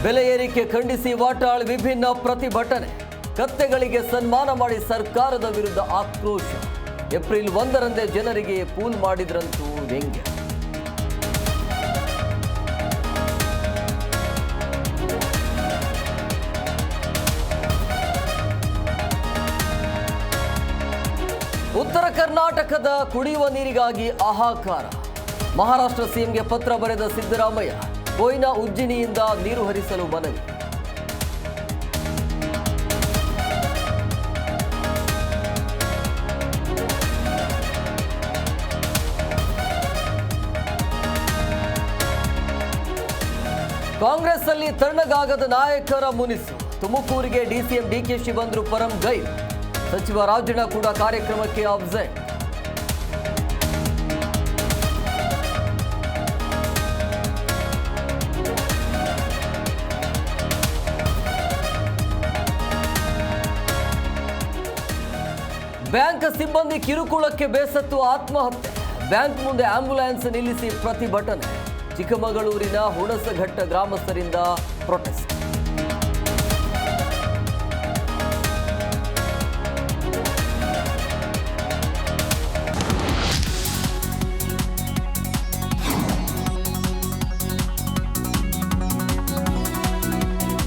ಬೆಲೆ ಏರಿಕೆ ಖಂಡಿಸಿ ವಾಟಾಳ್ ವಿಭಿನ್ನ ಪ್ರತಿಭಟನೆ. ಕತ್ತೆಗಳಿಗೆ ಸನ್ಮಾನ ಮಾಡಿ ಸರ್ಕಾರದ ವಿರುದ್ಧ ಆಕ್ರೋಶ. ಏಪ್ರಿಲ್ 1ರಂದೇ ಜನರಿಗೆ ಪೂಲ್ ಮಾಡಿದ್ರಂತೂ ವ್ಯಂಗ್ಯ. ಉತ್ತರ ಕರ್ನಾಟಕದ ಕುಡಿಯುವ ನೀರಿಗಾಗಿ ಹಾಹಾಕಾರ. ಮಹಾರಾಷ್ಟ್ರ ಸಿಎಂಗೆ ಪತ್ರ ಬರೆದ ಸಿದ್ದರಾಮಯ್ಯ, ಕೊಯ್ನಾ ಉಜ್ಜಿನಿಯಿಂದ ನೀರು ಹರಿಸಲು ಮನವಿ. ಕಾಂಗ್ರೆಸ್ ಅಲ್ಲಿ ತಣ್ಣಗಾಗದ ನಾಯಕರ ಮುನಿಸು. ತುಮಕೂರಿಗೆ ಡಿಸಿಎಂ ಡಿಕೆಶಿ ಬಂದ್ರು ಪರಂ ಗೈರ್. ಸಚಿವ ರಾಜಣ್ಣ ಕೂಡ ಕಾರ್ಯಕ್ರಮಕ್ಕೆ ಅಬ್ಸೆಂಟ್. ಬ್ಯಾಂಕ್ ಸಿಬ್ಬಂದಿ ಕಿರುಕುಳಕ್ಕೆ ಬೇಸತ್ತು ಆತ್ಮಹತ್ಯೆ. ಬ್ಯಾಂಕ್ ಮುಂದೆ ಆಂಬ್ಯುಲೆನ್ಸ್ ನಿಲ್ಲಿಸಿ ಪ್ರತಿಭಟನೆ. ಚಿಕ್ಕಮಗಳೂರಿನ ಹುಣಸಘಟ್ಟ ಗ್ರಾಮಸ್ಥರಿಂದ ಪ್ರೊಟೆಸ್ಟ್.